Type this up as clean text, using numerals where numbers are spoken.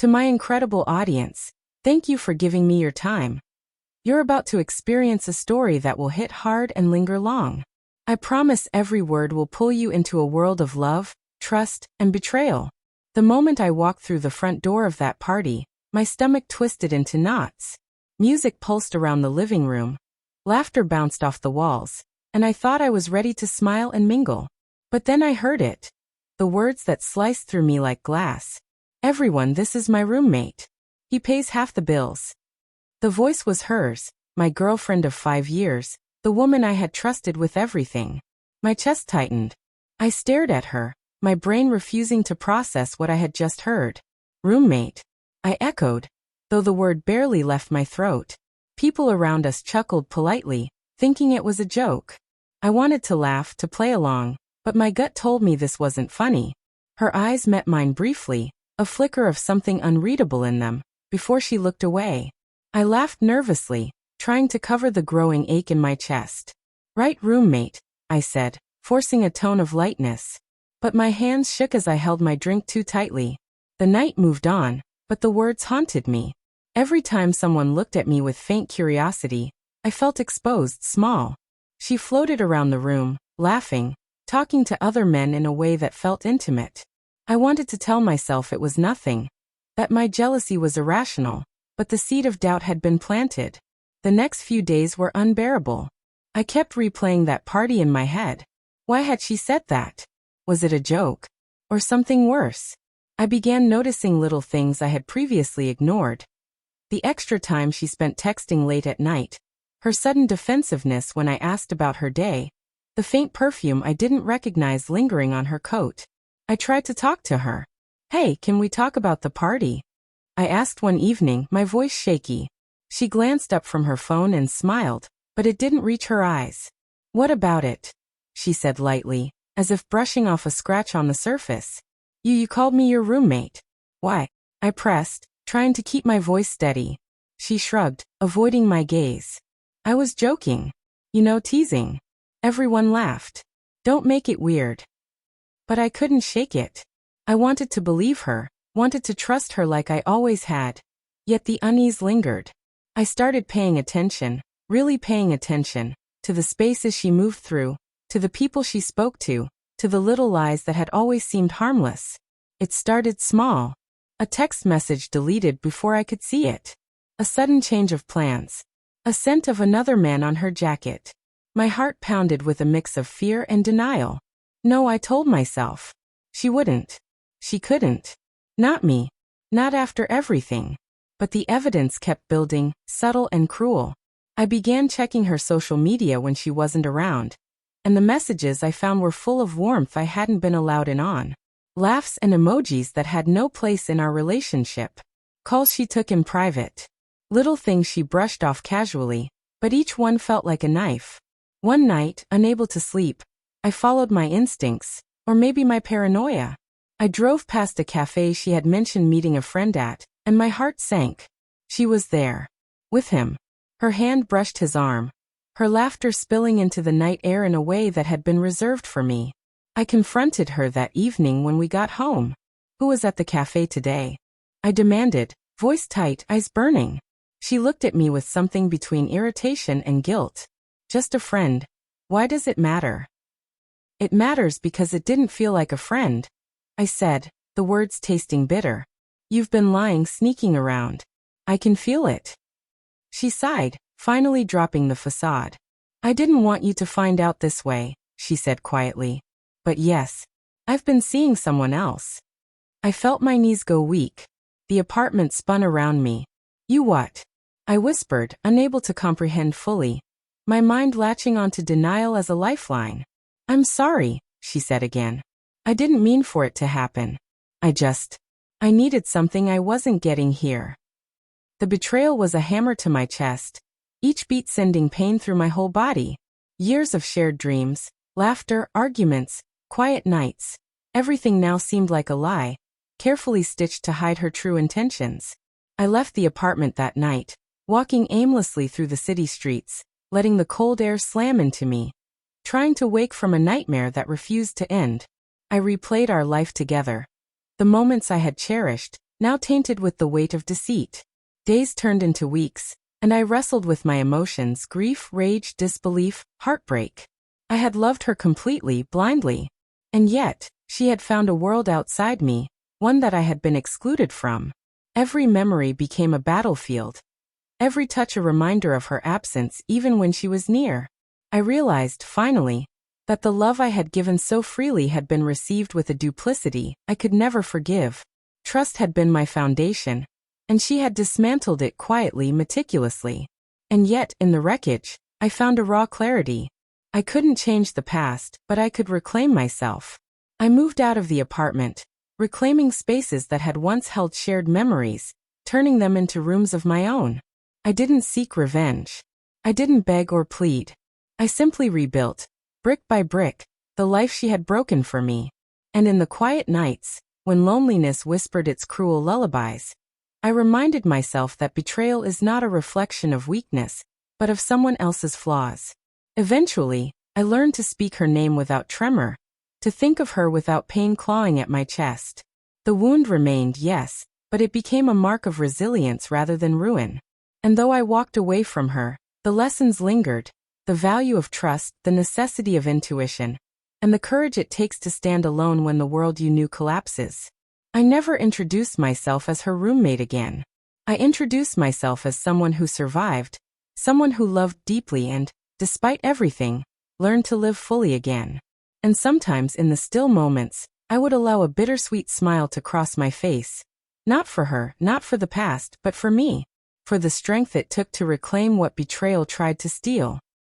To my incredible audience, thank you for giving me your time. You're about to experience a story that will hit hard and linger long. I promise every word will pull you into a world of love, trust, and betrayal. The moment I walked through the front door of that party, my stomach twisted into knots. Music pulsed around the living room. Laughter bounced off the walls, and I thought I was ready to smile and mingle. But then I heard it. The words that sliced through me like glass. Everyone, this is my roommate. He pays half the bills. The voice was hers, my girlfriend of 5 years, the woman I had trusted with everything. My chest tightened. I stared at her, my brain refusing to process what I had just heard. Roommate. I echoed, though the word barely left my throat. People around us chuckled politely, thinking it was a joke. I wanted to laugh, to play along, but my gut told me this wasn't funny. Her eyes met mine briefly, a flicker of something unreadable in them, before she looked away. I laughed nervously, trying to cover the growing ache in my chest. Right, roommate, I said, forcing a tone of lightness. But my hands shook as I held my drink too tightly. The night moved on, but the words haunted me. Every time someone looked at me with faint curiosity, I felt exposed, small. She floated around the room, laughing, talking to other men in a way that felt intimate. I wanted to tell myself it was nothing, that my jealousy was irrational, but the seed of doubt had been planted. The next few days were unbearable. I kept replaying that party in my head. Why had she said that? Was it a joke? Or something worse? I began noticing little things I had previously ignored. The extra time she spent texting late at night, her sudden defensiveness when I asked about her day, the faint perfume I didn't recognize lingering on her coat. I tried to talk to her. Hey, can we talk about the party? I asked one evening, my voice shaky. She glanced up from her phone and smiled, but it didn't reach her eyes. What about it? She said lightly, as if brushing off a scratch on the surface. You called me your roommate. Why? I pressed, trying to keep my voice steady. She shrugged, avoiding my gaze. I was joking. Teasing. Everyone laughed. Don't make it weird. But I couldn't shake it. I wanted to believe her, wanted to trust her like I always had. Yet the unease lingered. I started paying attention, really paying attention, to the spaces she moved through, to the people she spoke to the little lies that had always seemed harmless. It started small. A text message deleted before I could see it. A sudden change of plans. A scent of another man on her jacket. My heart pounded with a mix of fear and denial. No, I told myself. She wouldn't. She couldn't. Not me. Not after everything. But the evidence kept building, subtle and cruel. I began checking her social media when she wasn't around. And the messages I found were full of warmth I hadn't been allowed in on. Laughs and emojis that had no place in our relationship. Calls she took in private. Little things she brushed off casually, but each one felt like a knife. One night, unable to sleep, I followed my instincts, or maybe my paranoia. I drove past a cafe she had mentioned meeting a friend at, and my heart sank. She was there. With him. Her hand brushed his arm. Her laughter spilling into the night air in a way that had been reserved for me. I confronted her that evening when we got home. Who was at the cafe today? I demanded, voice tight, eyes burning. She looked at me with something between irritation and guilt. Just a friend. Why does it matter? It matters because it didn't feel like a friend. I said, the words tasting bitter. You've been lying, sneaking around. I can feel it. She sighed, finally dropping the facade. I didn't want you to find out this way, she said quietly. But yes, I've been seeing someone else. I felt my knees go weak. The apartment spun around me. You what? I whispered, unable to comprehend fully. My mind latching onto denial as a lifeline. I'm sorry, she said again. I didn't mean for it to happen. I needed something I wasn't getting here. The betrayal was a hammer to my chest, each beat sending pain through my whole body. Years of shared dreams, laughter, arguments, quiet nights. Everything now seemed like a lie, carefully stitched to hide her true intentions. I left the apartment that night, walking aimlessly through the city streets, letting the cold air slam into me. Trying to wake from a nightmare that refused to end. I replayed our life together. The moments I had cherished, now tainted with the weight of deceit. Days turned into weeks, and I wrestled with my emotions: grief, rage, disbelief, heartbreak. I had loved her completely, blindly. And yet, she had found a world outside me, one that I had been excluded from. Every memory became a battlefield. Every touch a reminder of her absence, even when she was near. I realized, finally, that the love I had given so freely had been received with a duplicity I could never forgive. Trust had been my foundation, and she had dismantled it quietly, meticulously. And yet, in the wreckage, I found a raw clarity. I couldn't change the past, but I could reclaim myself. I moved out of the apartment, reclaiming spaces that had once held shared memories, turning them into rooms of my own. I didn't seek revenge. I didn't beg or plead. I simply rebuilt, brick by brick, the life she had broken for me. And in the quiet nights, when loneliness whispered its cruel lullabies, I reminded myself that betrayal is not a reflection of weakness, but of someone else's flaws. Eventually, I learned to speak her name without tremor, to think of her without pain clawing at my chest. The wound remained, yes, but it became a mark of resilience rather than ruin. And though I walked away from her, the lessons lingered: the value of trust, the necessity of intuition, and the courage it takes to stand alone when the world you knew collapses. I never introduced myself as her roommate again. I introduced myself as someone who survived, someone who loved deeply and, despite everything, learned to live fully again. And sometimes in the still moments, I would allow a bittersweet smile to cross my face. Not for her, not for the past, but for me. For the strength it took to reclaim what betrayal tried to steal.